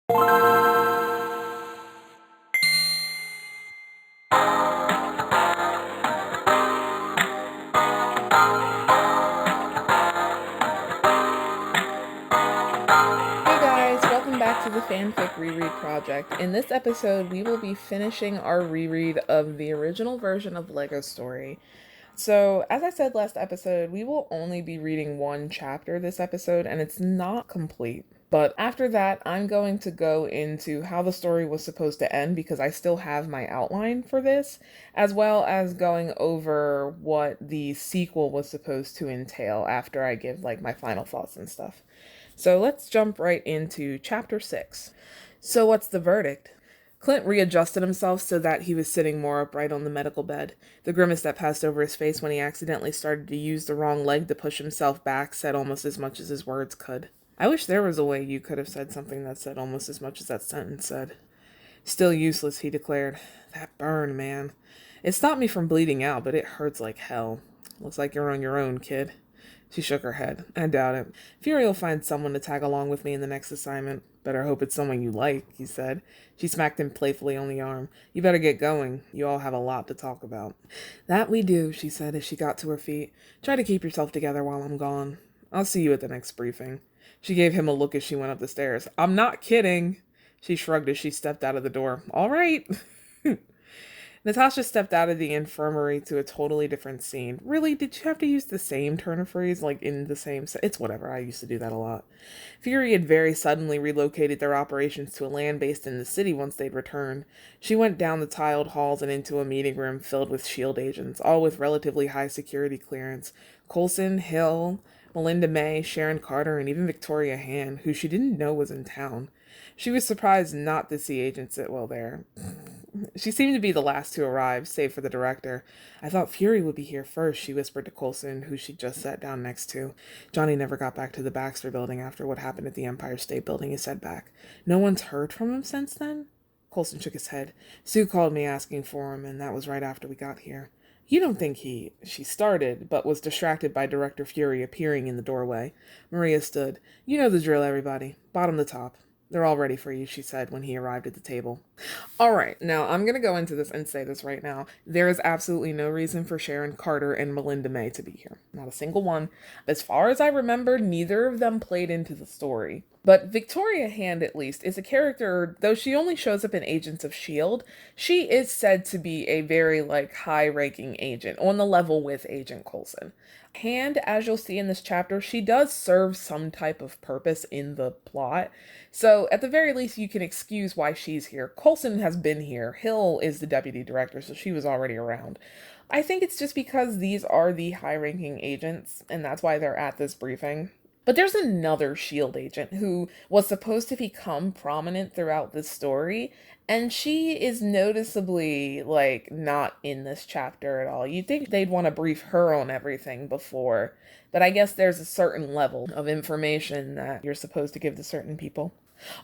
To the fanfic reread project. In this episode, we will be finishing our reread of the original version of Lego Story. So, as I said last episode, we will only be reading one chapter this episode, and it's not complete. But after that, I'm going to go into how the story was supposed to end because I still have my outline for this, as well as going over what the sequel was supposed to entail after I give my final thoughts and stuff. So let's jump right into chapter 6. So what's the verdict? Clint readjusted himself so that he was sitting more upright on the medical bed. The grimace that passed over his face when he accidentally started to use the wrong leg to push himself back said almost as much as his words could. I wish there was a way you could have said something that said almost as much as that sentence said. Still useless, he declared. That burn, man. It stopped me from bleeding out, but it hurts like hell. Looks like you're on your own, kid. She shook her head. I doubt it. Fury will find someone to tag along with me in the next assignment. Better hope it's someone you like, he said. She smacked him playfully on the arm. You better get going. You all have a lot to talk about. That we do, she said as she got to her feet. Try to keep yourself together while I'm gone. I'll see you at the next briefing. She gave him a look as she went up the stairs. I'm not kidding. She shrugged as she stepped out of the door. All right. Natasha stepped out of the infirmary to a totally different scene. Really, did you have to use the same turn of phrase, in the same... It's whatever, I used to do that a lot. Fury had very suddenly relocated their operations to a land based in the city once they'd returned. She went down the tiled halls and into a meeting room filled with S.H.I.E.L.D. agents, all with relatively high security clearance. Coulson, Hill, Melinda May, Sharon Carter, and even Victoria Hand, who she didn't know was in town. She was surprised not to see Agent Sitwell there. She seemed to be the last to arrive, save for the director. I thought Fury would be here first, she whispered to Coulson, who she'd just sat down next to. Johnny never got back to the Baxter building after what happened at the Empire State Building, he said back. No one's heard from him since then? Coulson shook his head. Sue called me asking for him, and that was right after we got here. You don't think she started, but was distracted by Director Fury appearing in the doorway. Maria stood. You know the drill, everybody. Bottom to top. They're all ready for you, she said when he arrived at the table. All right, now I'm going to go into this and say this right now. There is absolutely no reason for Sharon Carter and Melinda May to be here. Not a single one. As far as I remember, neither of them played into the story. But Victoria Hand, at least, is a character, though she only shows up in Agents of S.H.I.E.L.D., she is said to be a very, high-ranking agent, on the level with Agent Coulson. Hand, as you'll see in this chapter, she does serve some type of purpose in the plot. So, at the very least, you can excuse why she's here. Coulson has been here. Hill is the deputy director, so she was already around. I think it's just because these are the high-ranking agents, and that's why they're at this briefing. But there's another S.H.I.E.L.D. agent who was supposed to become prominent throughout this story, and she is noticeably, not in this chapter at all. You'd think they'd want to brief her on everything before, but I guess there's a certain level of information that you're supposed to give to certain people.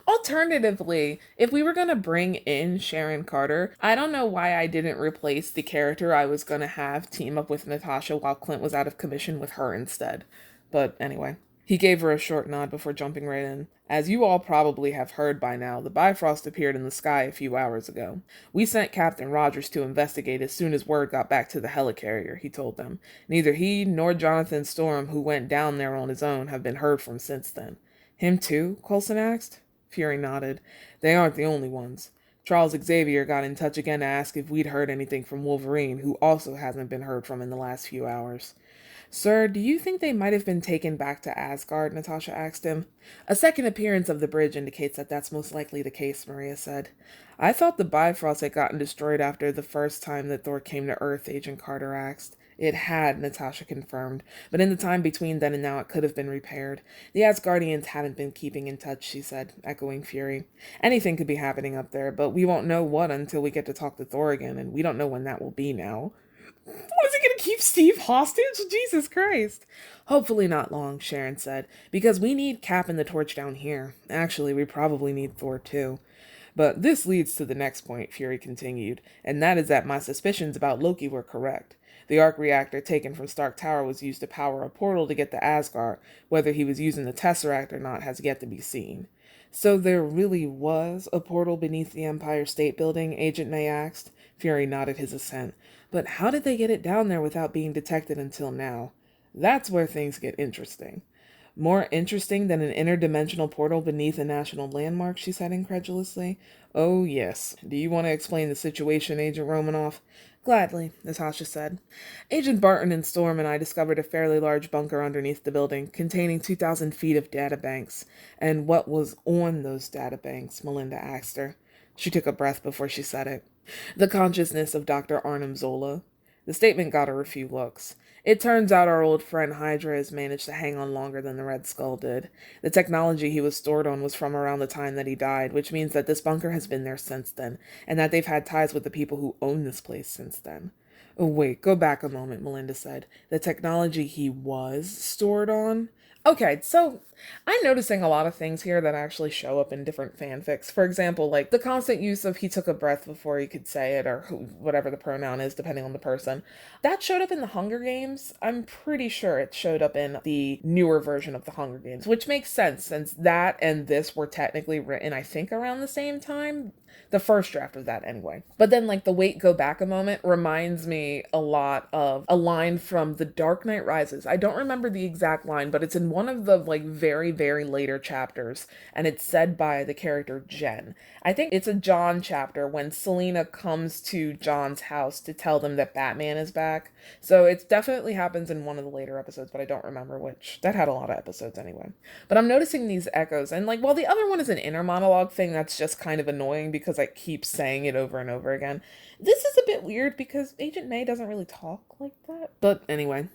Alternatively, if we were going to bring in Sharon Carter, I don't know why I didn't replace the character I was going to have team up with Natasha while Clint was out of commission with her instead. But anyway. He gave her a short nod before jumping right in. As you all probably have heard by now, the Bifrost appeared in the sky a few hours ago. We sent Captain Rogers to investigate as soon as word got back to the helicarrier, he told them. Neither he nor Jonathan Storm, who went down there on his own, have been heard from since then. Him too? Coulson asked. Fury nodded. They aren't the only ones. Charles Xavier got in touch again to ask if we'd heard anything from Wolverine, who also hasn't been heard from in the last few hours. Sir, do you think they might have been taken back to Asgard? Natasha asked him. A second appearance of the bridge indicates that that's most likely the case, Maria said. I thought the Bifrost had gotten destroyed after the first time that Thor came to Earth, Agent Carter asked. It had, Natasha confirmed, but in the time between then and now it could have been repaired. The Asgardians haven't been keeping in touch, she said, echoing Fury. Anything could be happening up there, but we won't know what until we get to talk to Thor again, and we don't know when that will be now. What, is he going to keep Steve hostage? Jesus Christ. Hopefully not long, Sharon said, because we need Cap and the Torch down here. Actually, we probably need Thor too. But this leads to the next point, Fury continued, and that is that my suspicions about Loki were correct. The arc reactor taken from Stark Tower was used to power a portal to get to Asgard. Whether he was using the Tesseract or not has yet to be seen. So there really was a portal beneath the Empire State Building, Agent May asked. Fury nodded his assent. But how did they get it down there without being detected until now? That's where things get interesting. More interesting than an interdimensional portal beneath a national landmark, she said incredulously. Oh, yes. Do you want to explain the situation, Agent Romanoff? Gladly, Natasha said. Agent Barton and Storm and I discovered a fairly large bunker underneath the building, containing 2,000 feet of databanks. And what was on those databanks? Melinda asked her. She took a breath before she said it. The consciousness of Dr. Arnim Zola. The statement got her a few looks. It turns out our old friend Hydra has managed to hang on longer than the Red Skull did. The technology he was stored on was from around the time that he died, which means that this bunker has been there since then, and that they've had ties with the people who own this place since then. Oh, wait, go back a moment, Melinda said. The technology he was stored on? Okay, so I'm noticing a lot of things here that actually show up in different fanfics. For example, like the constant use of he took a breath before he could say it, or whatever the pronoun is, depending on the person. That showed up in the Hunger Games. I'm pretty sure it showed up in the newer version of the Hunger Games, which makes sense since that and this were technically written, I think, around the same time. The first draft of that anyway. But then like the wait go back a moment reminds me a lot of a line from The Dark Knight Rises. I don't remember the exact line, but it's in one of the like very, very later chapters, and it's said by the character Jen. I think it's a John chapter when Selena comes to John's house to tell them that Batman is back. So it definitely happens in one of the later episodes, but I don't remember which. That had a lot of episodes anyway. But I'm noticing these echoes, and like while the other one is an inner monologue thing that's just kind of annoying because I keep saying it over and over again, this is a bit weird because Agent May doesn't really talk like that. But anyway,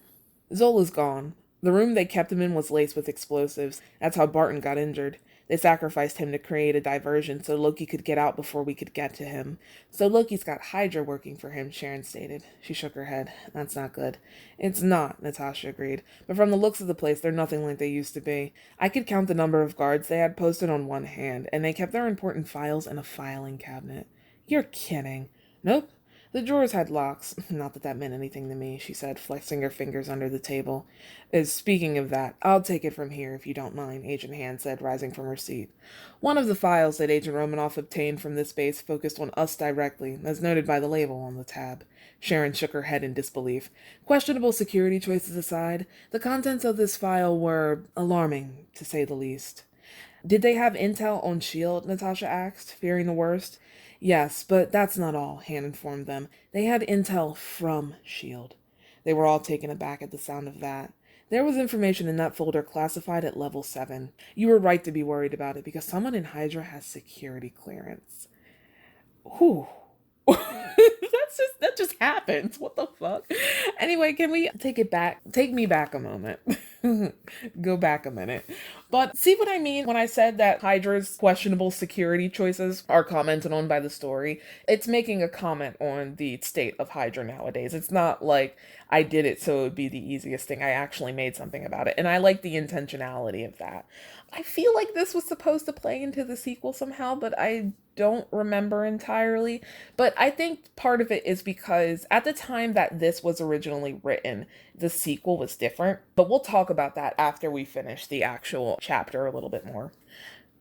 Zola's gone. The room they kept him in was laced with explosives. That's how Barton got injured. They sacrificed him to create a diversion so Loki could get out before we could get to him. So Loki's got Hydra working for him, Sharon stated. She shook her head. That's not good. It's not, Natasha agreed. But from the looks of the place, they're nothing like they used to be. I could count the number of guards they had posted on one hand, and they kept their important files in a filing cabinet. You're kidding. Nope. The drawers had locks. Not that that meant anything to me, she said, flexing her fingers under the table. Speaking of that, I'll take it from here if you don't mind, Agent Hand said, rising from her seat. One of the files that Agent Romanoff obtained from this base focused on us directly, as noted by the label on the tab. Sharon shook her head in disbelief. Questionable security choices aside, the contents of this file were alarming, to say the least. Did they have intel on S.H.I.E.L.D., Natasha asked, fearing the worst. Yes, but that's not all, Han informed them. They had intel from S.H.I.E.L.D. They were all taken aback at the sound of that. There was information in that folder classified at level 7. You were right to be worried about it because someone in Hydra has security clearance. Whew. That just happens. What the fuck? Anyway, can we take me back a moment. Go back a minute. But see what I mean when I said that Hydra's questionable security choices are commented on by the story? It's making a comment on the state of Hydra nowadays. It's not like I did it so it would be the easiest thing. I actually made something about it. And I like the intentionality of that. I feel like this was supposed to play into the sequel somehow, but I don't remember entirely. But I think part of it is because at the time that this was originally written, the sequel was different. But we'll talk about that after we finish the actual chapter a little bit more.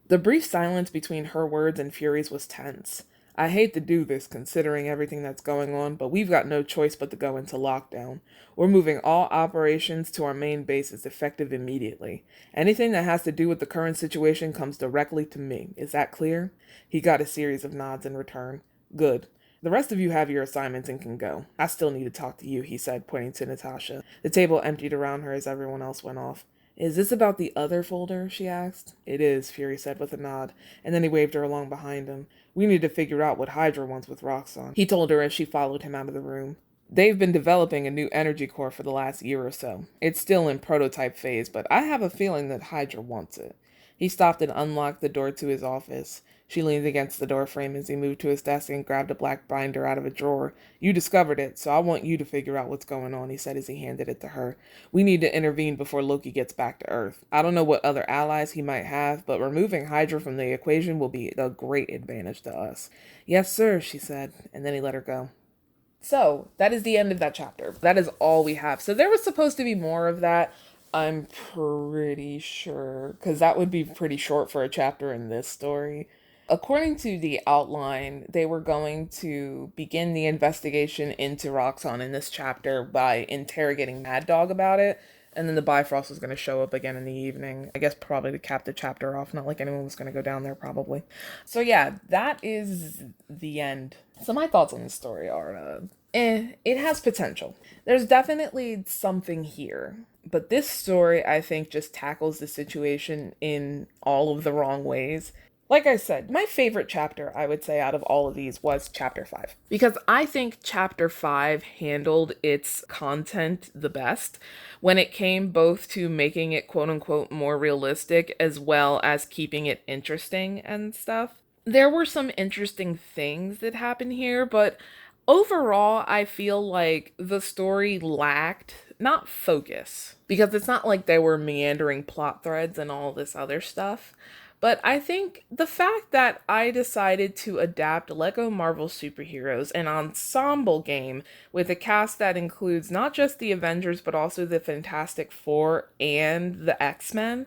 The brief silence between her words and Fury's was tense. I hate to do this considering everything that's going on, but we've got no choice but to go into lockdown. We're moving all operations to our main bases effective immediately. Anything that has to do with the current situation comes directly to me. Is that clear? He got a series of nods in return. Good. The rest of you have your assignments and can go. I still need to talk to you, he said, pointing to Natasha. The table emptied around her as everyone else went off. Is this about the other folder? She asked. It is, Fury said with a nod, and then he waved her along behind him. We need to figure out what Hydra wants with Roxxon, he told her as she followed him out of the room. They've been developing a new energy core for the last year or so. It's still in prototype phase, but I have a feeling that Hydra wants it. He stopped and unlocked the door to his office. She leaned against the doorframe as he moved to his desk and grabbed a black binder out of a drawer. You discovered it, so I want you to figure out what's going on, he said as he handed it to her. We need to intervene before Loki gets back to Earth. I don't know what other allies he might have, but removing Hydra from the equation will be a great advantage to us. Yes, sir, she said, and then he let her go. So, that is the end of that chapter. That is all we have. So there was supposed to be more of that. I'm pretty sure, because that would be pretty short for a chapter in this story. According to the outline, they were going to begin the investigation into Roxxon in this chapter by interrogating Mad Dog about it, and then the Bifrost was going to show up again in the evening. I guess probably to cap the chapter off, not like anyone was going to go down there probably. So yeah, that is the end. So my thoughts on this story are, it has potential. There's definitely something here. But this story, I think, just tackles the situation in all of the wrong ways. Like I said, my favorite chapter, I would say, out of all of these was chapter 5. Because I think chapter 5 handled its content the best when it came both to making it quote unquote more realistic as well as keeping it interesting and stuff. There were some interesting things that happened here, but overall, I feel like the story lacked not focus, because it's not like there were meandering plot threads and all this other stuff. But I think the fact that I decided to adapt Lego Marvel Superheroes, an ensemble game with a cast that includes not just the Avengers, but also the Fantastic Four and the X-Men,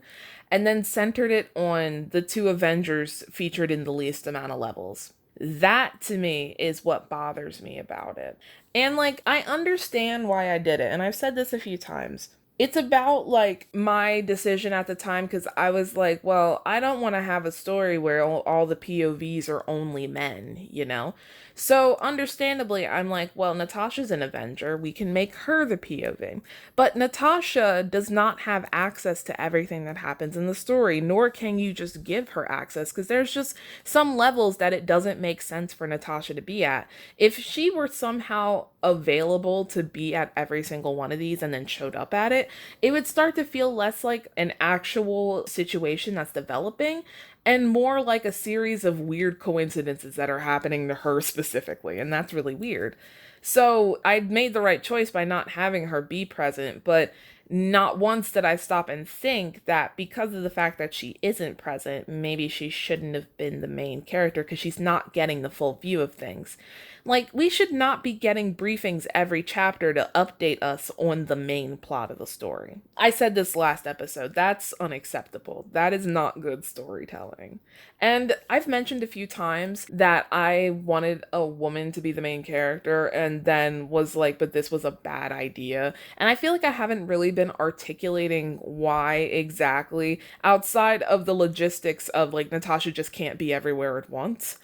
and then centered it on the two Avengers featured in the least amount of levels. That to me is what bothers me about it. And like, I understand why I did it, and I've said this a few times. It's about like my decision at the time, because I was like, well, I don't want to have a story where all the POVs are only men, you know? So understandably, I'm like, well, Natasha's an Avenger. We can make her the POV. But Natasha does not have access to everything that happens in the story, nor can you just give her access, because there's just some levels that it doesn't make sense for Natasha to be at. If she were somehow available to be at every single one of these and then showed up at it, it would start to feel less like an actual situation that's developing and more like a series of weird coincidences that are happening to her specifically. And that's really weird. So I made the right choice by not having her be present, but not once did I stop and think that because of the fact that she isn't present, maybe she shouldn't have been the main character because she's not getting the full view of things. Like, we should not be getting briefings every chapter to update us on the main plot of the story. I said this last episode, that's unacceptable. That is not good storytelling. And I've mentioned a few times that I wanted a woman to be the main character and then was like, but this was a bad idea. And I feel like I haven't really been articulating why exactly, outside of the logistics of like Natasha just can't be everywhere at once.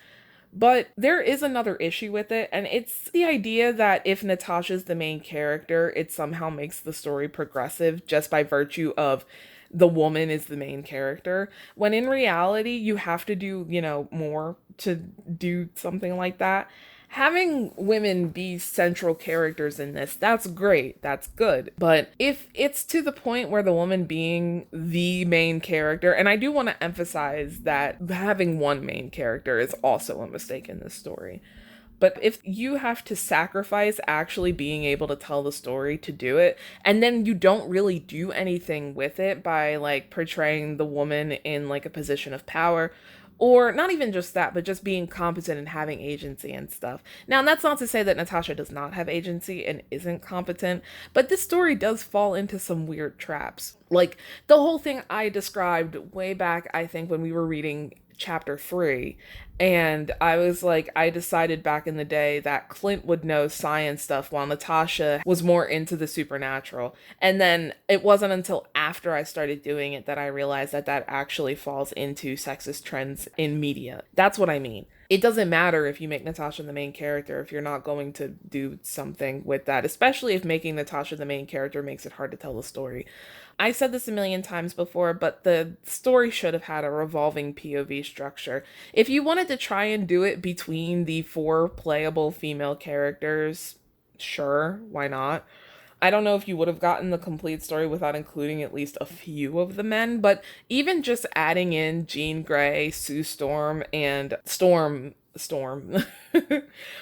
But there is another issue with it, and it's the idea that if Natasha's the main character, it somehow makes the story progressive just by virtue of the woman is the main character. When in reality, you have to do, more to do something like that. Having women be central characters in this, that's great, that's good. But if it's to the point where the woman being the main character, and I do want to emphasize that having one main character is also a mistake in this story. But if you have to sacrifice actually being able to tell the story to do it, and then you don't really do anything with it by like portraying the woman in like a position of power, or not even just that, but just being competent and having agency and stuff. Now, that's not to say that Natasha does not have agency and isn't competent, but this story does fall into some weird traps. Like, the whole thing I described way back, I think, when we were reading chapter 3, and I was like, I decided back in the day that Clint would know science stuff while Natasha was more into the supernatural. And then it wasn't until after I started doing it that I realized that that actually falls into sexist trends in media. That's what I mean. It doesn't matter if you make Natasha the main character if you're not going to do something with that, especially if making Natasha the main character makes it hard to tell the story. I said this a million times before, but the story should have had a revolving POV structure. If you wanted to try and do it between the 4 playable female characters, sure, why not? I don't know if you would have gotten the complete story without including at least a few of the men, but even just adding in Jean Grey, Sue Storm, and Storm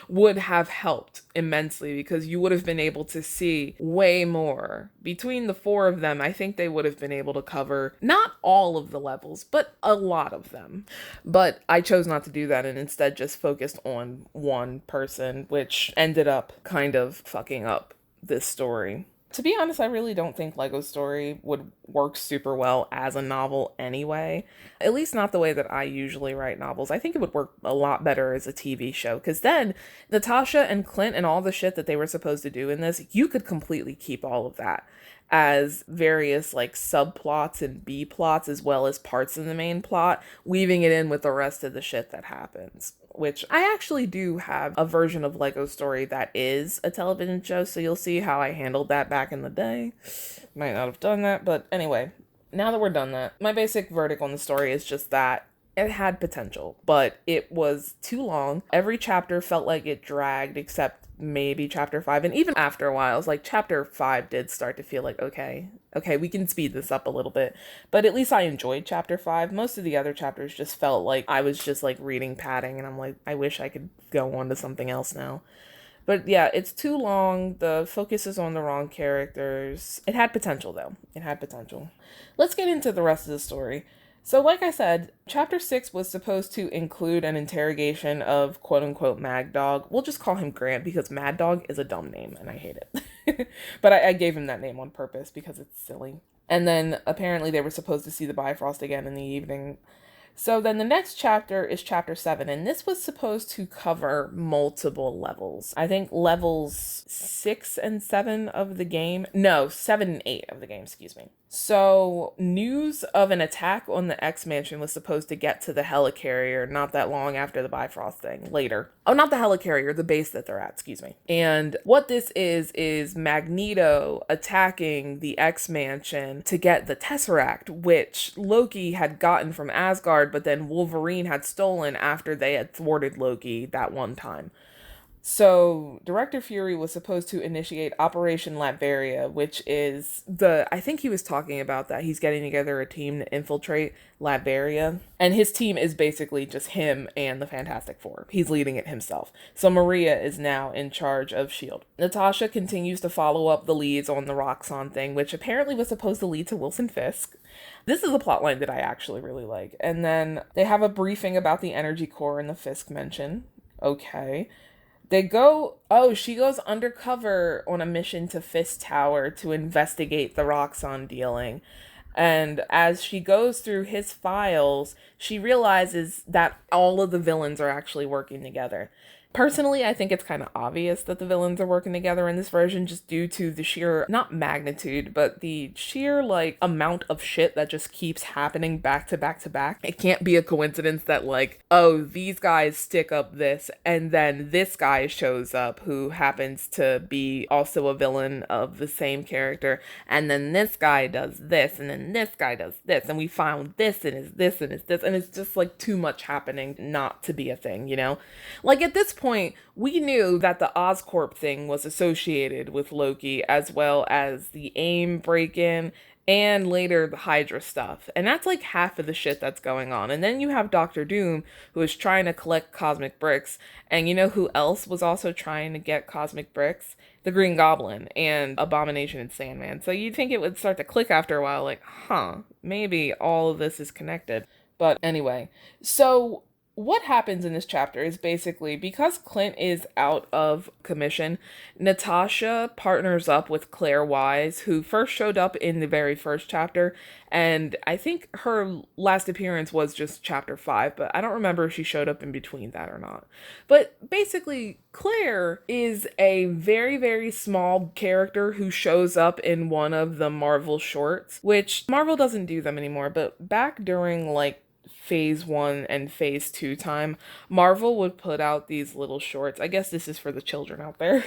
would have helped immensely, because you would have been able to see way more. Between the 4 of them, I think they would have been able to cover not all of the levels, but a lot of them. But I chose not to do that and instead just focused on one person, which ended up kind of fucking up this story. To be honest, I really don't think Lego Story would work super well as a novel anyway. At least not the way that I usually write novels. I think it would work a lot better as a TV show, because then Natasha and Clint and all the shit that they were supposed to do in this, you could completely keep all of that as various like subplots and B plots as well as parts of the main plot, weaving it in with the rest of the shit that happens. Which I actually do have a version of Lego Story that is a television show, so you'll see how I handled that back in the day. Might not have done that, but anyway, now that we're done that, my basic verdict on the story is just that it had potential, but it was too long. Every chapter felt like it dragged, except maybe chapter 5. And even after a while, it's like chapter 5 did start to feel like, okay, we can speed this up a little bit. But at least I enjoyed chapter 5. Most of the other chapters just felt like I was just like reading padding, and I'm like, I wish I could go on to something else now. But yeah, it's too long. The focus is on the wrong characters. It had potential, though. It had potential. Let's get into the rest of the story. So like I said, chapter 6 was supposed to include an interrogation of quote-unquote Mad Dog. We'll just call him Grant because Mad Dog is a dumb name and I hate it. But I gave him that name on purpose because it's silly. And then apparently they were supposed to see the Bifrost again in the evening. So then the next chapter is chapter 7, and this was supposed to cover multiple levels. I think levels 6 and 7 of the game. No, 7 and 8 of the game, excuse me. So news of an attack on the X Mansion was supposed to get to the helicarrier not that long after the Bifrost thing, later. Oh, not the helicarrier, the base that they're at, excuse me. And what this is Magneto attacking the X Mansion to get the Tesseract, which Loki had gotten from Asgard, but then Wolverine had stolen after they had thwarted Loki that one time. So Director Fury was supposed to initiate Operation Latveria, which is I think he was talking about that. He's getting together a team to infiltrate Latveria. And his team is basically just him and the Fantastic Four. He's leading it himself. So Maria is now in charge of S.H.I.E.L.D. Natasha continues to follow up the leads on the Roxxon thing, which apparently was supposed to lead to Wilson Fisk. This is a plotline that I actually really like. And then they have a briefing about the energy core in the Fisk mention. Okay. She goes undercover on a mission to Fisk Tower to investigate the Roxxon dealing. And as she goes through his files, she realizes that all of the villains are actually working together. Personally, I think it's kind of obvious that the villains are working together in this version just due to the sheer, not magnitude, but the sheer, like, amount of shit that just keeps happening back to back to back. It can't be a coincidence that, like, oh, these guys stick up this, and then this guy shows up who happens to be also a villain of the same character, and then this guy does this, and then this guy does this, and we found this, and it's this, and it's this, and it's just, like, too much happening not to be a thing, you know? Like, at this point, we knew that the Oscorp thing was associated with Loki, as well as the AIM break-in and later the Hydra stuff. And that's like half of the shit that's going on. And then you have Doctor Doom, who is trying to collect cosmic bricks. And you know who else was also trying to get cosmic bricks? The Green Goblin and Abomination and Sandman. So you'd think it would start to click after a while, like, maybe all of this is connected. But anyway, so what happens in this chapter is basically, because Clint is out of commission, Natasha partners up with Claire Wise, who first showed up in the very first chapter, and I think her last appearance was just chapter 5, but I don't remember if she showed up in between that or not. But basically, Claire is a very, very small character who shows up in one of the Marvel shorts, which Marvel doesn't do them anymore, but back during, like, phase 1 and phase 2 time, Marvel would put out these little shorts. I guess this is for the children out there.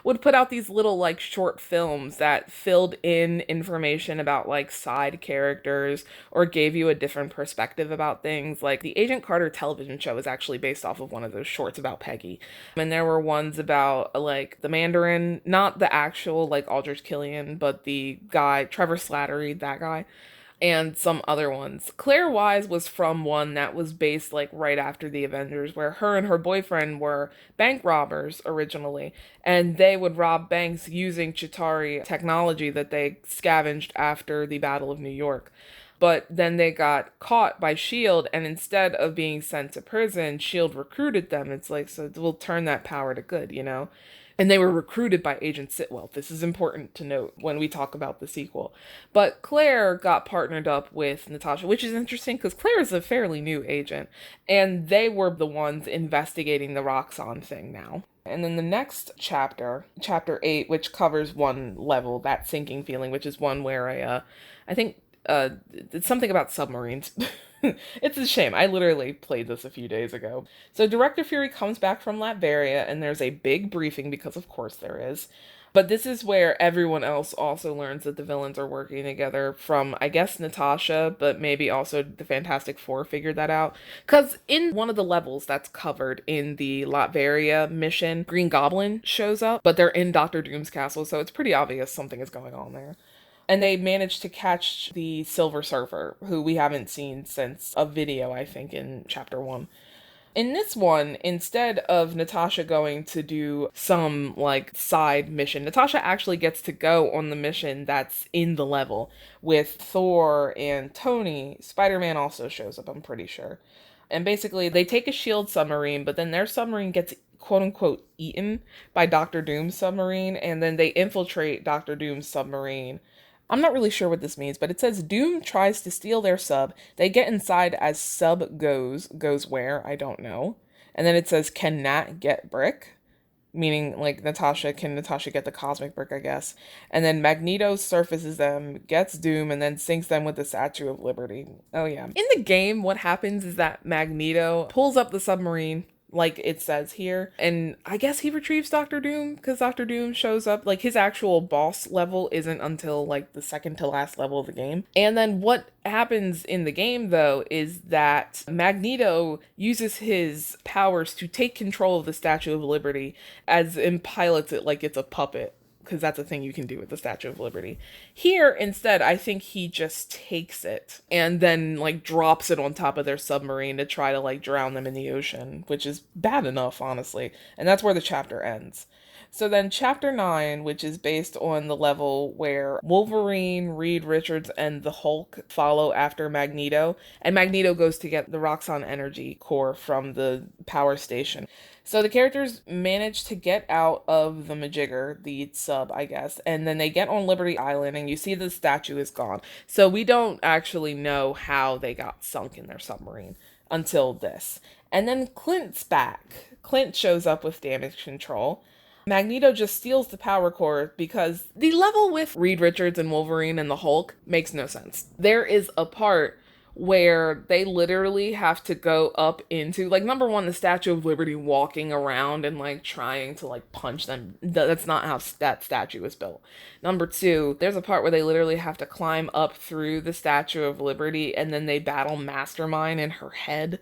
Would put out these little, like, short films that filled in information about, like, side characters or gave you a different perspective about things. Like, the Agent Carter television show is actually based off of one of those shorts about Peggy. And there were ones about, like, the Mandarin, not the actual, like, Aldrich Killian, but the guy, Trevor Slattery, that guy. And some other ones. Claire Wise was from one that was based like right after the Avengers, where her and her boyfriend were bank robbers originally, and they would rob banks using Chitauri technology that they scavenged after the Battle of New York. But then they got caught by S.H.I.E.L.D., and instead of being sent to prison, S.H.I.E.L.D. recruited them. It's like, so we'll turn that power to good, you know? And they were recruited by Agent Sitwell. This is important to note when we talk about the sequel. But Claire got partnered up with Natasha, which is interesting because Claire is a fairly new agent. And they were the ones investigating the Roxxon thing now. And then the next chapter, chapter 8, which covers one level, that sinking feeling, which is one where I think it's something about submarines. It's a shame. I literally played this a few days ago. So Director Fury comes back from Latveria, and there's a big briefing, because of course there is. But this is where everyone else also learns that the villains are working together, from, I guess, Natasha, but maybe also the Fantastic Four figured that out. Because in one of the levels that's covered in the Latveria mission, Green Goblin shows up, but they're in Doctor Doom's castle, so it's pretty obvious something is going on there. And they managed to catch the Silver Surfer, who we haven't seen since a video, I think, in chapter 1. In this one, instead of Natasha going to do some, like, side mission, Natasha actually gets to go on the mission that's in the level with Thor and Tony. Spider-Man also shows up, I'm pretty sure. And basically, they take a shield submarine, but then their submarine gets quote-unquote eaten by Doctor Doom's submarine, and then they infiltrate Doctor Doom's submarine. I'm not really sure what this means, but it says Doom tries to steal their sub. They get inside as sub goes. Goes where? I don't know. And then it says, can Nat get brick? Meaning, like, can Natasha get the cosmic brick, I guess. And then Magneto surfaces them, gets Doom, and then sinks them with the Statue of Liberty. Oh, yeah. In the game, what happens is that Magneto pulls up the submarine, like it says here, and I guess he retrieves Doctor Doom, because Doctor Doom shows up. Like, his actual boss level isn't until, like, the second to last level of the game. And then what happens in the game, though, is that Magneto uses his powers to take control of the Statue of Liberty, and pilots it like it's a puppet, because that's a thing you can do with the Statue of Liberty. Here, instead, I think he just takes it and then, like, drops it on top of their submarine to try to, like, drown them in the ocean, which is bad enough, honestly. And that's where the chapter ends. So then chapter 9, which is based on the level where Wolverine, Reed Richards, and the Hulk follow after Magneto, and Magneto goes to get the Roxxon energy core from the power station. So the characters manage to get out of the Majigger, the sub, I guess, and then they get on Liberty Island, and you see the statue is gone. So we don't actually know how they got sunk in their submarine until this. And then Clint's back. Clint shows up with damage control. Magneto just steals the power core because the level with Reed Richards and Wolverine and the Hulk makes no sense. There is a part where they literally have to go up into, like, number one, the Statue of Liberty walking around and, like, trying to, like, punch them. That's not how that statue was built. Number two, there's a part where they literally have to climb up through the Statue of Liberty and then they battle Mastermind in her head.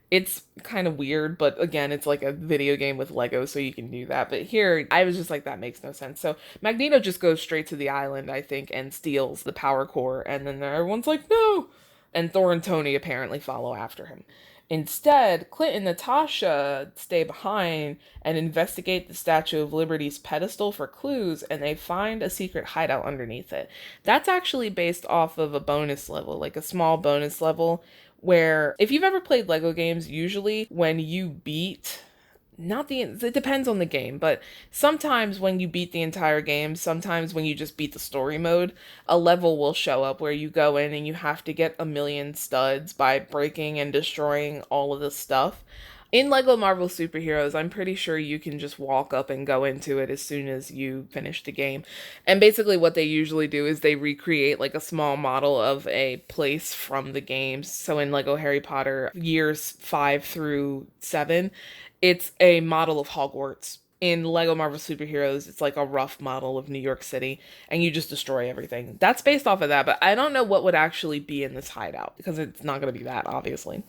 It's kind of weird, but again, it's like a video game with Lego, so you can do that. But here, I was just like, that makes no sense. So Magneto just goes straight to the island, I think, and steals the power core, and then everyone's like, no! And Thor and Tony apparently follow after him. Instead, Clint and Natasha stay behind and investigate the Statue of Liberty's pedestal for clues, and they find a secret hideout underneath it. That's actually based off of a bonus level, like a small bonus level, where if you've ever played Lego games, usually when you beat... it depends on the game, but sometimes when you beat the entire game, sometimes when you just beat the story mode, a level will show up where you go in and you have to get 1,000,000 studs by breaking and destroying all of this stuff. In Lego Marvel Superheroes, I'm pretty sure you can just walk up and go into it as soon as you finish the game. And basically what they usually do is they recreate like a small model of a place from the games. So in Lego Harry Potter, years 5 through 7, it's a model of Hogwarts. In Lego Marvel Superheroes, it's like a rough model of New York City, and you just destroy everything. That's based off of that, but I don't know what would actually be in this hideout, because it's not going to be that, obviously.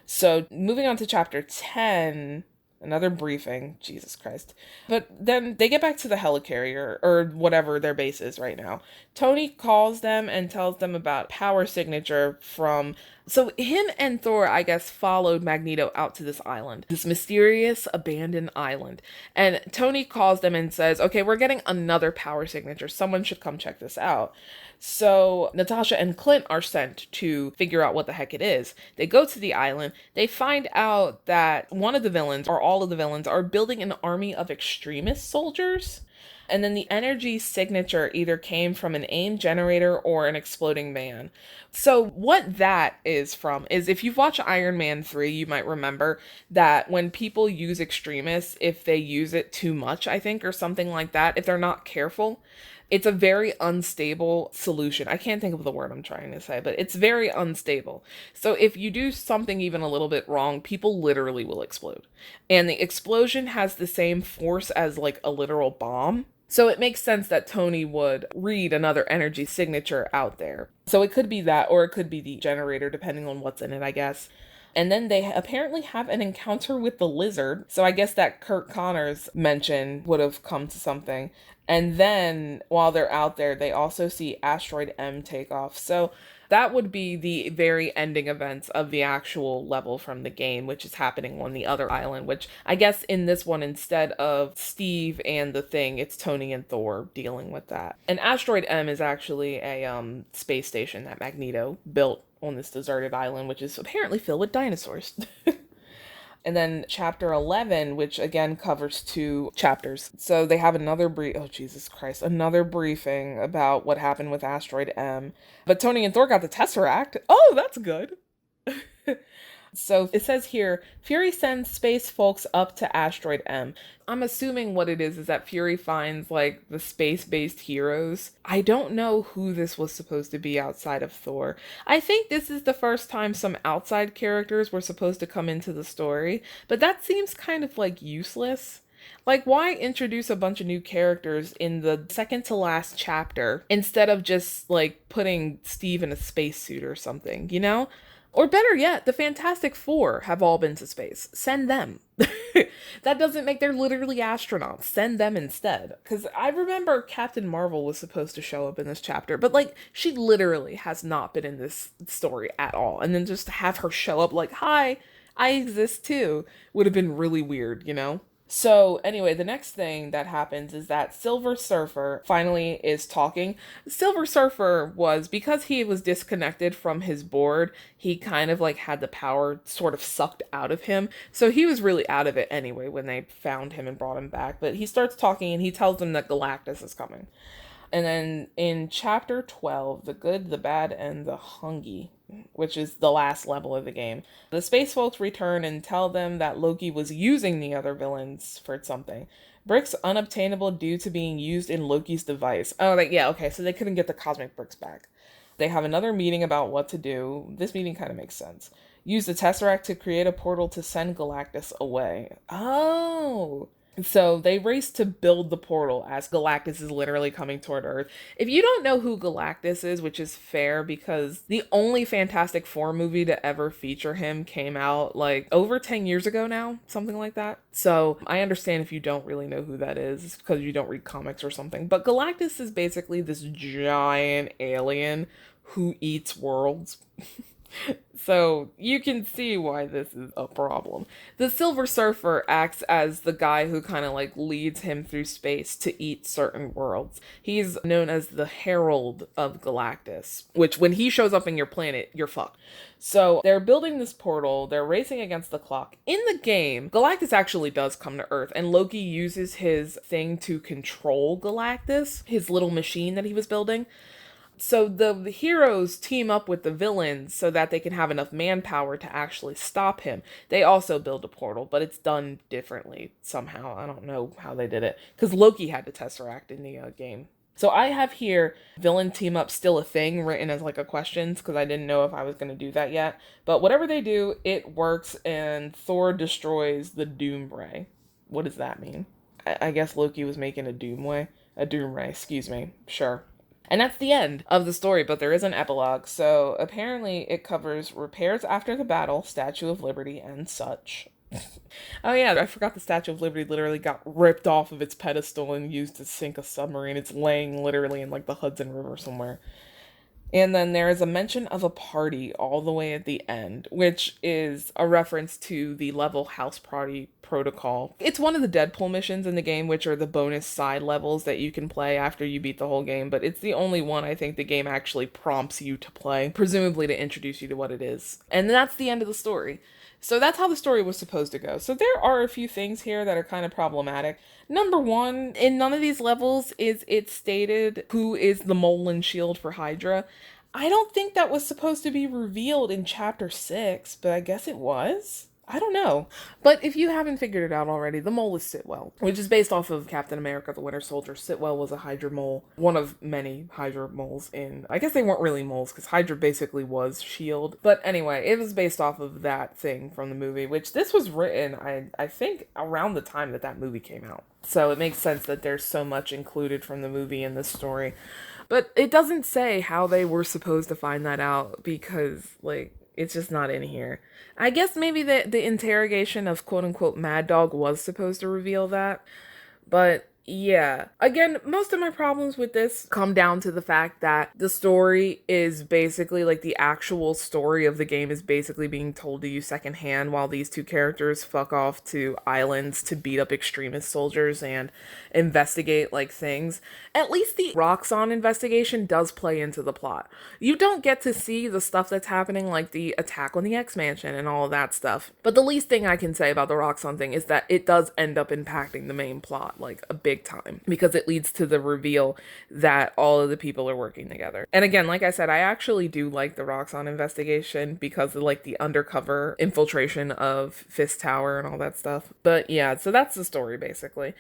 So, moving on to chapter 10, another briefing, Jesus Christ. But then they get back to the helicarrier, or whatever their base is right now. Tony calls them and tells them about power signature from So him and Thor, I guess, followed Magneto out to this island, this mysterious abandoned island. And Tony calls them and says, okay, we're getting another power signature. Someone should come check this out. So Natasha and Clint are sent to figure out what the heck it is. They go to the island. They find out that one of the villains, or all of the villains, are building an army of extremist soldiers. And then the energy signature either came from an AIM generator or an exploding man. So what that is from is, if you've watched Iron Man 3, you might remember that when people use extremists, if they use it too much, I think, or something like that, if they're not careful, it's a very unstable solution. I can't think of the word I'm trying to say, but it's very unstable. So if you do something even a little bit wrong, people literally will explode. And the explosion has the same force as like a literal bomb. So it makes sense that Tony would read another energy signature out there. So it could be that, or it could be the generator, depending on what's in it, I guess. And then they apparently have an encounter with the lizard. So I guess that Kurt Connors mention would have come to something. And then while they're out there, they also see Asteroid M take off. So that would be the very ending events of the actual level from the game, which is happening on the other island, which I guess in this one, instead of Steve and the Thing, it's Tony and Thor dealing with that. And Asteroid M is actually a space station that Magneto built on this deserted island, which is apparently filled with dinosaurs. And then chapter 11, which again covers 2 chapters. So they have another another briefing about what happened with Asteroid M. But Tony and Thor got the Tesseract. Oh, that's good. So it says here, Fury sends space folks up to Asteroid M. I'm assuming what it is that Fury finds like the space-based heroes. I don't know who this was supposed to be outside of Thor. I think this is the first time some outside characters were supposed to come into the story, but that seems kind of like useless. Like, why introduce a bunch of new characters in the second to last chapter instead of just like putting Steve in a spacesuit or something, you know? Or better yet, the Fantastic Four have all been to space. Send them. That doesn't make, they're literally astronauts. Send them instead. Because I remember Captain Marvel was supposed to show up in this chapter, but like, she literally has not been in this story at all. And then just to have her show up like, hi, I exist too, would have been really weird, you know? So anyway, the next thing that happens is that Silver Surfer finally is talking. Silver Surfer was, because he was disconnected from his board, he kind of like had the power sort of sucked out of him. So he was really out of it anyway when they found him and brought him back. But he starts talking and he tells them that Galactus is coming. And then in chapter 12, The Good, the Bad, and the Hungy, which is the last level of the game, the space folks return and tell them that Loki was using the other villains for something. Bricks unobtainable due to being used in Loki's device. Oh, okay, so they couldn't get the cosmic bricks back. They have another meeting about what to do. This meeting kind of makes sense. Use the Tesseract to create a portal to send Galactus away. Oh! So they race to build the portal as Galactus is literally coming toward Earth. If you don't know who Galactus is, which is fair because the only Fantastic Four movie to ever feature him came out like over 10 years ago now, something like that. So I understand if you don't really know who that is because you don't read comics or something. But Galactus is basically this giant alien who eats worlds. So you can see why this is a problem. The Silver Surfer acts as the guy who kind of like leads him through space to eat certain worlds. He's known as the Herald of Galactus, which when he shows up in your planet, you're fucked. So they're building this portal, they're racing against the clock. In the game, Galactus actually does come to Earth, and Loki uses his thing to control Galactus, his little machine that he was building. So the heroes team up with the villains so that they can have enough manpower to actually stop him. They also build a portal, but it's done differently somehow. I don't know how they did it, because Loki had the Tesseract in the game. So I have here villain team up still a thing written as like a questions, because I didn't know if I was going to do that yet. But whatever they do, it works, and Thor destroys the Doom Ray. What does that mean? I guess Loki was making a Doom Ray, excuse me. Sure. And that's the end of the story, but there is an epilogue. So apparently it covers repairs after the battle, Statue of Liberty, and such. Oh yeah, I forgot the Statue of Liberty literally got ripped off of its pedestal and used to sink a submarine. It's laying literally in like the Hudson River somewhere. And then there is a mention of a party all the way at the end, which is a reference to the level house party protocol. It's one of the Deadpool missions in the game, which are the bonus side levels that you can play after you beat the whole game, but it's the only one I think the game actually prompts you to play, presumably to introduce you to what it is. And that's the end of the story. So that's how the story was supposed to go. So there are a few things here that are kind of problematic. Number one, in none of these levels is it stated who is the mole and shield for Hydra. I don't think that was supposed to be revealed in chapter 6, but I guess it was. I don't know. But if you haven't figured it out already, the mole is Sitwell, which is based off of Captain America the Winter Soldier. Sitwell was a Hydra mole, one of many Hydra moles in... I guess they weren't really moles, because Hydra basically was S.H.I.E.L.D. But anyway, it was based off of that thing from the movie, which this was written, I think, around the time that that movie came out. So it makes sense that there's so much included from the movie in this story. But it doesn't say how they were supposed to find that out, because, like, it's just not in here. I guess maybe the interrogation of quote-unquote Mad Dog was supposed to reveal that. But yeah. Again, most of my problems with this come down to the fact that the story is basically, like, the actual story of the game is basically being told to you secondhand while these two characters fuck off to islands to beat up extremist soldiers and investigate, like, things. At least the Roxxon investigation does play into the plot. You don't get to see the stuff that's happening, like the attack on the X-Mansion and all of that stuff. But the least thing I can say about the Roxxon thing is that it does end up impacting the main plot, like, a big time, because it leads to the reveal that all of the people are working together. And again, like I said, I actually do like the Roxxon investigation because of, like, the undercover infiltration of Fist Tower and all that stuff. But yeah, so that's the story basically.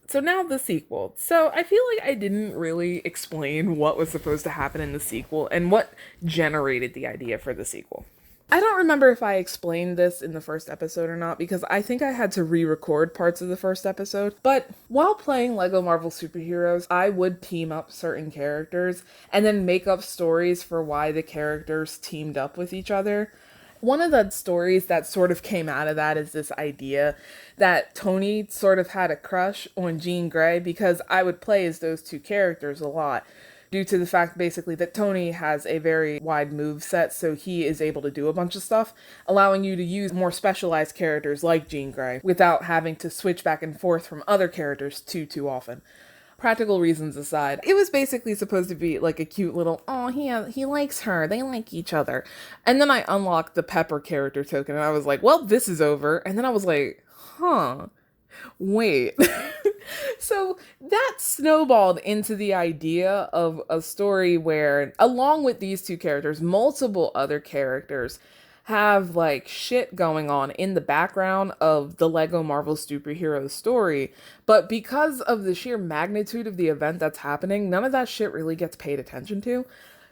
So now the sequel. So I feel like I didn't really explain what was supposed to happen in the sequel and what generated the idea for the sequel. I don't remember if I explained this in the first episode or not, because I think I had to re-record parts of the first episode. But while playing LEGO Marvel Superheroes, I would team up certain characters and then make up stories for why the characters teamed up with each other. One of the stories that sort of came out of that is this idea that Tony sort of had a crush on Jean Grey, because I would play as those two characters a lot, due to the fact basically that Tony has a very wide move set, so he is able to do a bunch of stuff, allowing you to use more specialized characters like Jean Grey without having to switch back and forth from other characters too often. Practical reasons aside, it was basically supposed to be like a cute little, oh, he likes her, they like each other. And then I unlocked the Pepper character token and I was like, well, this is over. And then I was like, wait. So that snowballed into the idea of a story where, along with these two characters, multiple other characters have, like, shit going on in the background of the LEGO Marvel Superheroes story, but because of the sheer magnitude of the event that's happening, none of that shit really gets paid attention to.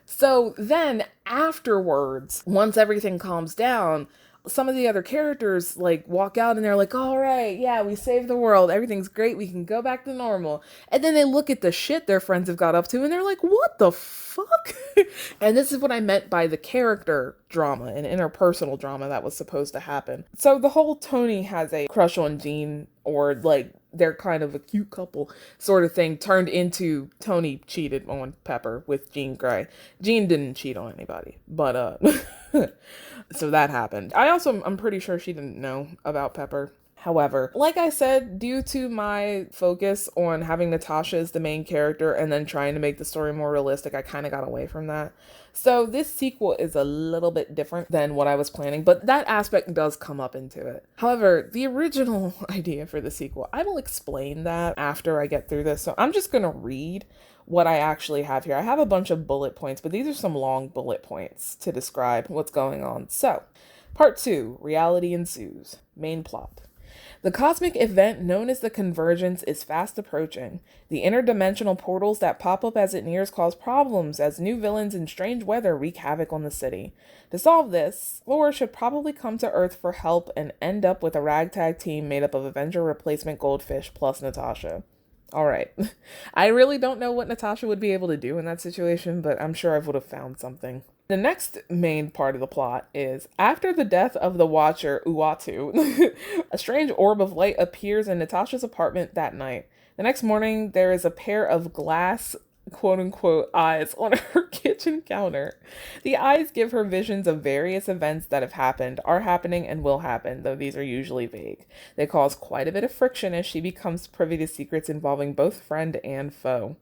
So then, afterwards, once everything calms down, some of the other characters, like, walk out and they're like, all right, yeah, we saved the world, everything's great, we can go back to normal. And then they look at the shit their friends have got up to and they're like, what the fuck? And this is what I meant by the character drama and interpersonal drama that was supposed to happen. So the whole Tony has a crush on Jean, or, like, they're kind of a cute couple sort of thing, turned into Tony cheated on Pepper with Jean Grey. Jean didn't cheat on anybody, but so that happened. I'm pretty sure she didn't know about Pepper. However, like I said, due to my focus on having Natasha as the main character and then trying to make the story more realistic, I kind of got away from that. So this sequel is a little bit different than what I was planning, but that aspect does come up into it. However, the original idea for the sequel, I will explain that after I get through this. So I'm just going to read what I actually have here. I have a bunch of bullet points, but these are some long bullet points to describe what's going on. So, Part 2, Reality Ensues. Main plot. The cosmic event known as the Convergence is fast approaching. The interdimensional portals that pop up as it nears cause problems as new villains and strange weather wreak havoc on the city. To solve this, Laura should probably come to Earth for help and end up with a ragtag team made up of Avenger replacement Goldfish plus Natasha. Alright, I really don't know what Natasha would be able to do in that situation, but I'm sure I would have found something. The next main part of the plot is, after the death of the Watcher, Uatu, a strange orb of light appears in Natasha's apartment that night. The next morning, there is a pair of glass quote unquote eyes on her kitchen counter. The eyes give her visions of various events that have happened, are happening, and will happen, though these are usually vague. They cause quite a bit of friction as she becomes privy to secrets involving both friend and foe.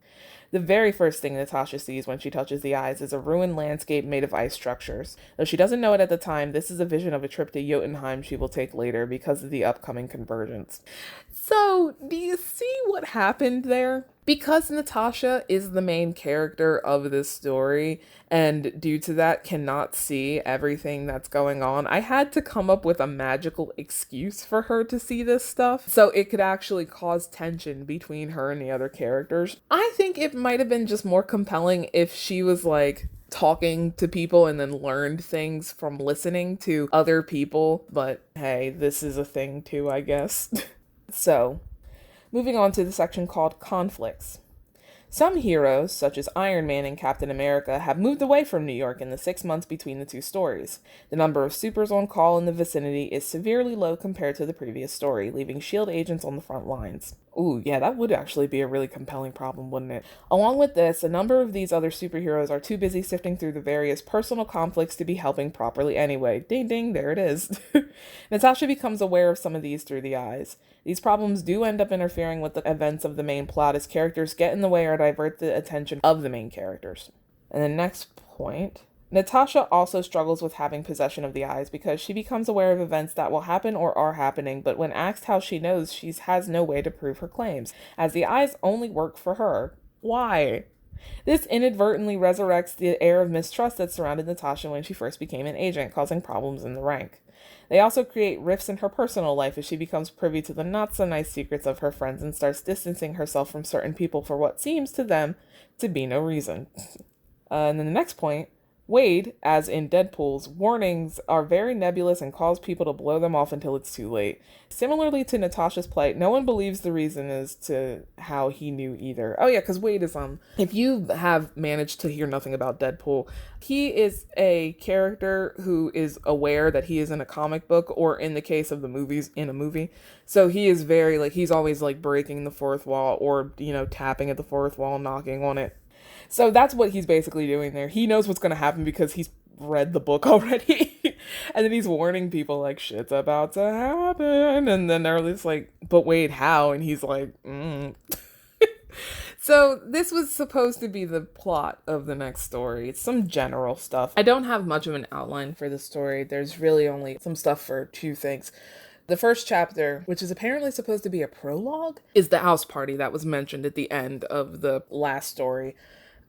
The very first thing Natasha sees when she touches the eyes is a ruined landscape made of ice structures. Though she doesn't know it at the time, this is a vision of a trip to Jotunheim she will take later because of the upcoming convergence. So, do you see what happened there? Because Natasha is the main character of this story, and due to that cannot see everything that's going on, I had to come up with a magical excuse for her to see this stuff, so it could actually cause tension between her and the other characters. I think it might have been just more compelling if she was like talking to people and then learned things from listening to other people, but hey, this is a thing too, I guess. So, moving on to the section called Conflicts. Some heroes, such as Iron Man and Captain America, have moved away from New York in the 6 months between the two stories. The number of supers on call in the vicinity is severely low compared to the previous story, leaving S.H.I.E.L.D. agents on the front lines. Ooh, yeah, that would actually be a really compelling problem, wouldn't it? Along with this, a number of these other superheroes are too busy sifting through the various personal conflicts to be helping properly anyway. Ding ding, there it is. Natasha becomes aware of some of these through the eyes. These problems do end up interfering with the events of the main plot as characters get in the way or divert the attention of the main characters. And the next point, Natasha also struggles with having possession of the eyes because she becomes aware of events that will happen or are happening, but when asked how she knows, she has no way to prove her claims, as the eyes only work for her. Why? This inadvertently resurrects the air of mistrust that surrounded Natasha when she first became an agent, causing problems in the rank. They also create rifts in her personal life as she becomes privy to the not-so-nice secrets of her friends and starts distancing herself from certain people for what seems to them to be no reason. And then the next point, Wade, as in Deadpool's, warnings are very nebulous and cause people to blow them off until it's too late. Similarly to Natasha's plight, no one believes the reason as to how he knew either. Oh yeah, because Wade is, if you have managed to hear nothing about Deadpool, he is a character who is aware that he is in a comic book, or in the case of the movies, in a movie. So he is very, he's always, breaking the fourth wall, or, tapping at the fourth wall, knocking on it. So that's what he's basically doing there. He knows what's going to happen because he's read the book already. And then he's warning people shit's about to happen. And then they're just but wait, how? And he's So this was supposed to be the plot of the next story. It's some general stuff. I don't have much of an outline for the story. There's really only some stuff for two things. The first chapter, which is apparently supposed to be a prologue, is the house party that was mentioned at the end of the last story.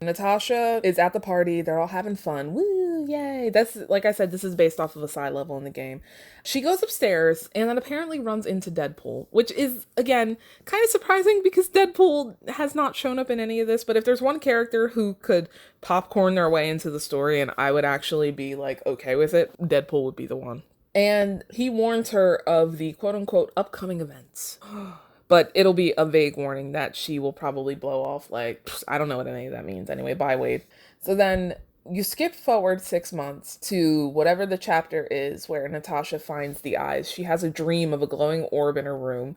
Natasha is at the party. They're all having fun. Woo, yay. That's, like I said, this is based off of a side level in the game. She goes upstairs and then apparently runs into Deadpool, which is, again, kind of surprising because Deadpool has not shown up in any of this. But if there's one character who could popcorn their way into the story and I would actually be okay with it, Deadpool would be the one. And he warns her of the quote-unquote upcoming events. But it'll be a vague warning that she will probably blow off I don't know what any of that means anyway. Bye, Wade. So then you skip forward 6 months to whatever the chapter is where Natasha finds the eyes. She has a dream of a glowing orb in her room.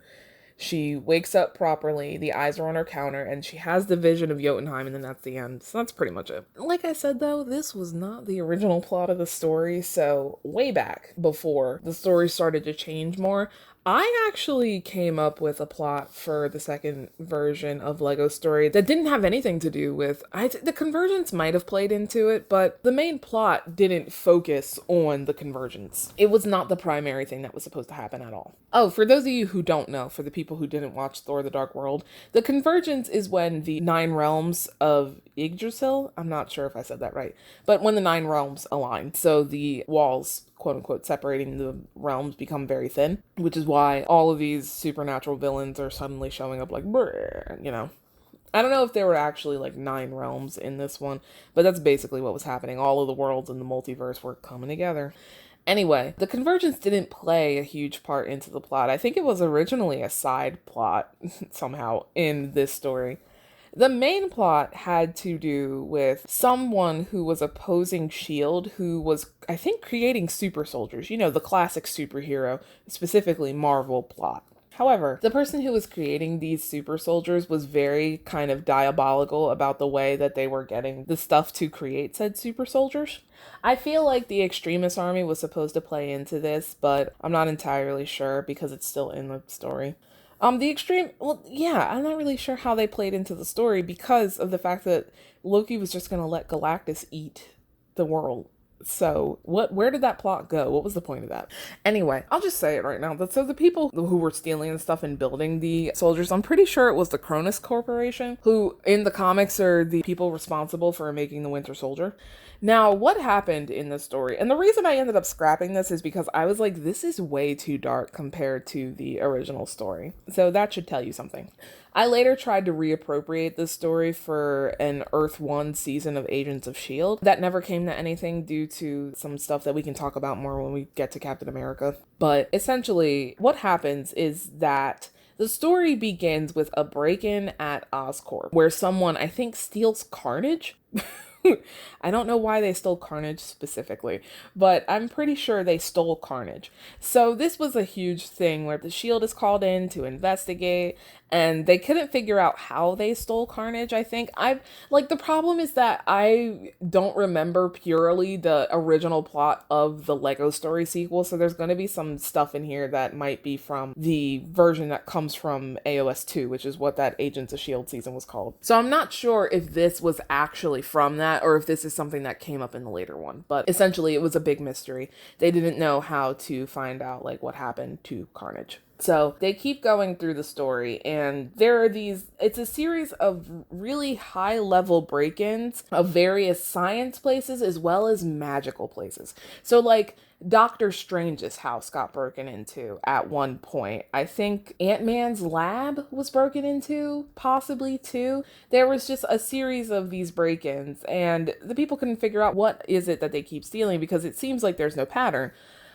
She wakes up properly, the eyes are on her counter, and she has the vision of Jotunheim, and then that's the end. So that's pretty much it. Like I said, though, this was not the original plot of the story, so way back before the story started to change more, I actually came up with a plot for the second version of Lego Story that didn't have anything to do with... the convergence might have played into it, but the main plot didn't focus on the convergence. It was not the primary thing that was supposed to happen at all. Oh, for those of you who don't know, for the people who didn't watch Thor: The Dark World, the convergence is when the 9 realms of Yggdrasil, I'm not sure if I said that right, but when the 9 realms align, so the walls, quote-unquote, separating the realms become very thin, which is why all of these supernatural villains are suddenly showing up brrr. I don't know if there were actually 9 realms in this one, but that's basically what was happening. All of the worlds in the multiverse were coming together. Anyway, the convergence didn't play a huge part into the plot. I think it was originally a side plot somehow in this story. The main plot had to do with someone who was opposing S.H.I.E.L.D., who was, I think, creating super soldiers. The classic superhero, specifically Marvel plot. However, the person who was creating these super soldiers was very kind of diabolical about the way that they were getting the stuff to create said super soldiers. I feel like the extremist army was supposed to play into this, but I'm not entirely sure because it's still in the story. I'm not really sure how they played into the story because of the fact that Loki was just going to let Galactus eat the world. So where did that plot go? What was the point of that? Anyway, I'll just say it right now. So the people who were stealing the stuff and building the soldiers, I'm pretty sure it was the Cronus Corporation, who in the comics are the people responsible for making the Winter Soldier. Now, what happened in this story, and the reason I ended up scrapping this is because I was like, this is way too dark compared to the original story. So that should tell you something. I later tried to reappropriate this story for an Earth 1 season of Agents of S.H.I.E.L.D. That never came to anything due to some stuff that we can talk about more when we get to Captain America. But essentially, what happens is that the story begins with a break-in at Oscorp, where someone, I think, steals Carnage. I don't know why they stole Carnage specifically, but I'm pretty sure they stole Carnage. So this was a huge thing where the S.H.I.E.L.D. is called in to investigate, and they couldn't figure out how they stole Carnage, I think. The problem is that I don't remember purely the original plot of the Lego Story sequel, so there's going to be some stuff in here that might be from the version that comes from AOS 2, which is what that Agents of S.H.I.E.L.D. season was called. So I'm not sure if this was actually from that, or if this is something that came up in the later one, but essentially it was a big mystery. They didn't know how to find out what happened to Carnage. So they keep going through the story, and it's a series of really high level break-ins of various science places as well as magical places. So Doctor Strange's house got broken into at one point. I think Ant-Man's lab was broken into, possibly too. There was just a series of these break-ins, and the people couldn't figure out what is it that they keep stealing because it seems like there's no pattern.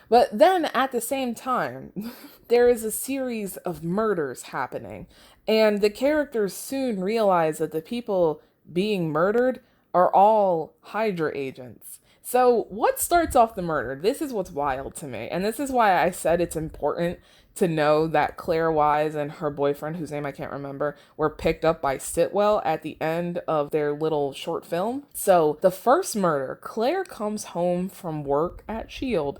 But then at the same time, there is a series of murders happening, and the characters soon realize that the people being murdered are all Hydra agents. So what starts off the murder? This is what's wild to me, and this is why I said it's important to know that Claire Wise and her boyfriend, whose name I can't remember, were picked up by Sitwell at the end of their little short film. So the first murder, Claire comes home from work at S.H.I.E.L.D.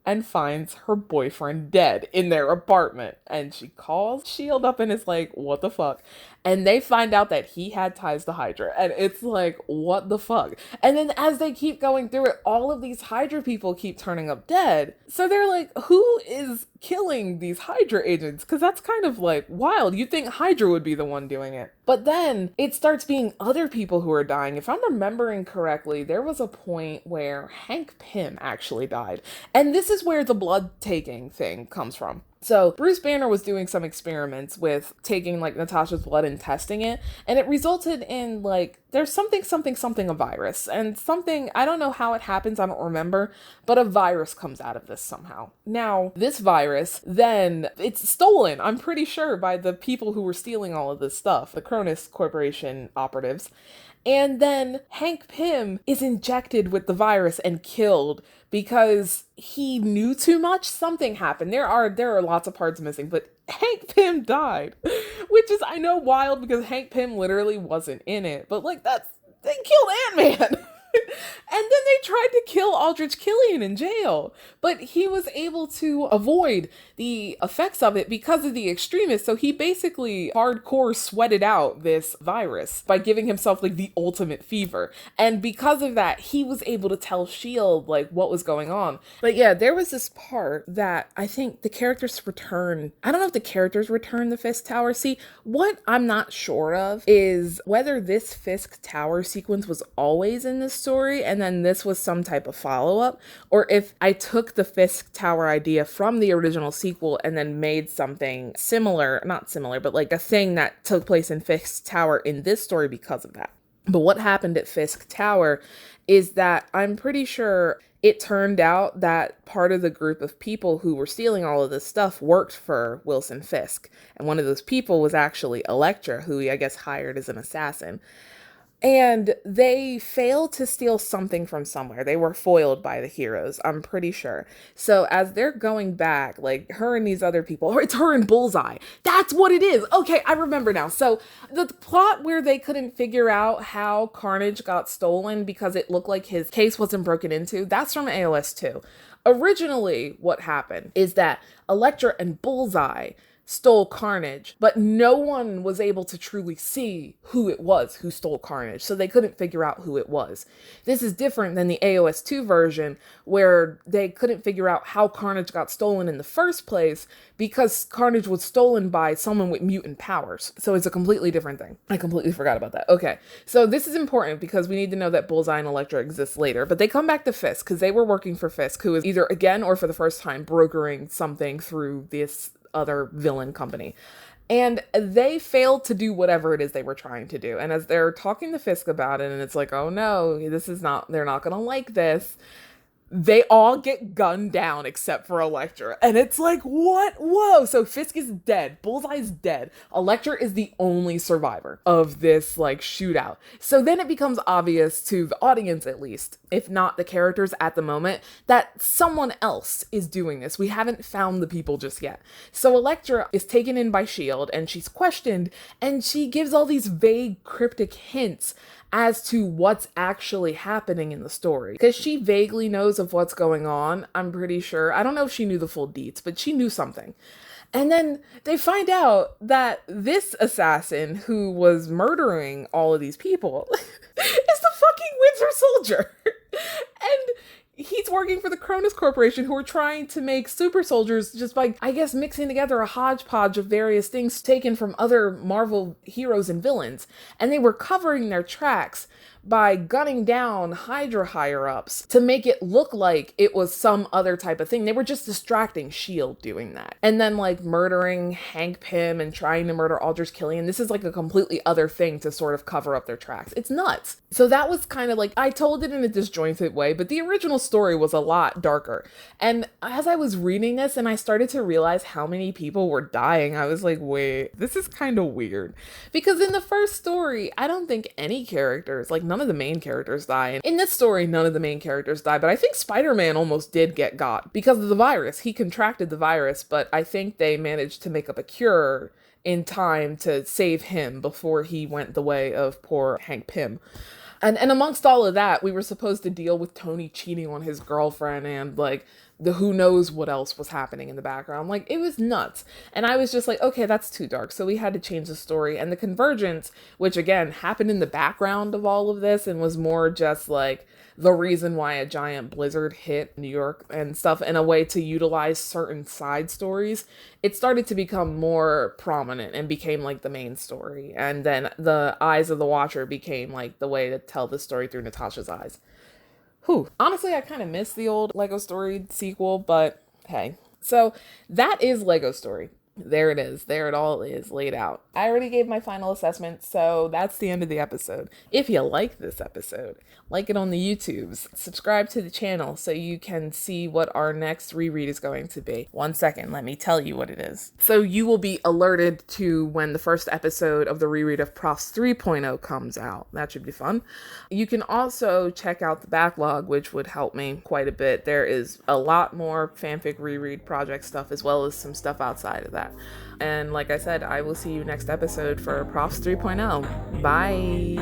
and finds her boyfriend dead in their apartment. And she calls S.H.I.E.L.D. up and is like, what the fuck? And they find out that he had ties to Hydra. And it's like, what the fuck? And then as they keep going through it, all of these Hydra people keep turning up dead. So they're like, who is killing these Hydra agents? Because that's kind of wild. You'd think Hydra would be the one doing it. But then it starts being other people who are dying. If I'm remembering correctly, there was a point where Hank Pym actually died. And this is where the blood taking thing comes from. So Bruce Banner was doing some experiments with taking Natasha's blood and testing it, and it resulted in there's something a virus, and something, I don't know how it happens, I don't remember, but a virus comes out of this somehow. Now, this virus, then it's stolen, I'm pretty sure, by the people who were stealing all of this stuff, the Cronus Corporation operatives. And then Hank Pym is injected with the virus and killed because he knew too much. Something happened. There are lots of parts missing, but Hank Pym died, which is, I know, wild because Hank Pym literally wasn't in it, but they killed Ant-Man. And then they tried to kill Aldrich Killian in jail, but he was able to avoid the effects of it because of the extremists. So he basically hardcore sweated out this virus by giving himself the ultimate fever. And because of that, he was able to tell S.H.I.E.L.D. what was going on. But yeah, there was this part that I think the characters return. I don't know if the characters return the Fisk Tower. See, what I'm not sure of is whether this Fisk Tower sequence was always in this story and then this was some type of follow-up, or if I took the Fisk Tower idea from the original sequel and then made something similar, not similar, but a thing that took place in Fisk Tower in this story because of that. But what happened at Fisk Tower is that I'm pretty sure it turned out that part of the group of people who were stealing all of this stuff worked for Wilson Fisk. And one of those people was actually Elektra, who he, I guess, hired as an assassin. And they failed to steal something from somewhere. They were foiled by the heroes, I'm pretty sure. So as they're going back, like her and these other people, or it's her and Bullseye. That's what it is. Okay, I remember now. So the plot where they couldn't figure out how Carnage got stolen because it looked like his case wasn't broken into, that's from AOS 2. Originally, what happened is that Elektra and Bullseye stole Carnage, but no one was able to truly see who it was who stole Carnage, so they couldn't figure out who it was. This is different than the AOS 2 version, where they couldn't figure out how Carnage got stolen in the first place because Carnage was stolen by someone with mutant powers. So it's a completely different thing. I completely forgot about that. Okay, so this is important because we need to know that Bullseye and Elektra exist later, but they come back to Fisk because they were working for Fisk, who is either again or for the first time brokering something through this other villain company. And they failed to do whatever it is they were trying to do. And as they're talking to Fisk about it, and it's like, oh no, they're not gonna like this. They all get gunned down except for Elektra. And it's like, what? Whoa. So Fisk is dead. Bullseye's dead. Elektra is the only survivor of this like shootout. So then it becomes obvious to the audience, at least, if not the characters at the moment, that someone else is doing this. We haven't found the people just yet. So Elektra is taken in by S.H.I.E.L.D. and she's questioned, and she gives all these vague, cryptic hints as to what's actually happening in the story. Because she vaguely knows of what's going on, I'm pretty sure. I don't know if she knew the full deets, but she knew something. And then they find out that this assassin who was murdering all of these people is the fucking Windsor Soldier. And he's working for the Cronus Corporation, who are trying to make super soldiers just by, I guess, mixing together a hodgepodge of various things taken from other Marvel heroes and villains. And they were covering their tracks by gunning down Hydra higher-ups to make it look like it was some other type of thing. They were just distracting S.H.I.E.L.D. doing that. And then, like, murdering Hank Pym and trying to murder Aldrich Killian. This is, like, a completely other thing to sort of cover up their tracks. It's nuts. So that was kind of like, I told it in a disjointed way, but the original story was a lot darker. And as I was reading this and I started to realize how many people were dying, I was like, wait, this is kind of weird. Because in the first story, I don't think any characters, like, none of the main characters die. And in this story, none of the main characters die, but I think Spider-Man almost did get got because of the virus. He contracted the virus, but I think they managed to make up a cure in time to save him before he went the way of poor Hank Pym. And amongst all of that, we were supposed to deal with Tony cheating on his girlfriend and like the who knows what else was happening in the background. Like, it was nuts. And I was just like, okay, that's too dark. So we had to change the story. And the convergence, which again happened in the background of all of this and was more just like the reason why a giant blizzard hit New York and stuff, and a way to utilize certain side stories, it started to become more prominent and became like the main story. And then the eyes of the watcher became like the way to tell the story through Natasha's eyes. Whew. Honestly, I kind of miss the old Lego Story sequel, but hey. So that is Lego Story. There it is. There it all is laid out. I already gave my final assessment, so that's the end of the episode. If you like this episode, like it on the YouTubes, subscribe to the channel so you can see what our next reread is going to be. 1 second, let me tell you what it is. So you will be alerted to when the first episode of the reread of Profs 3.0 comes out. That should be fun. You can also check out the backlog, which would help me quite a bit. There is a lot more fanfic reread project stuff, as well as some stuff outside of that. And like I said, I will see you next episode for Profs 3.0. Bye.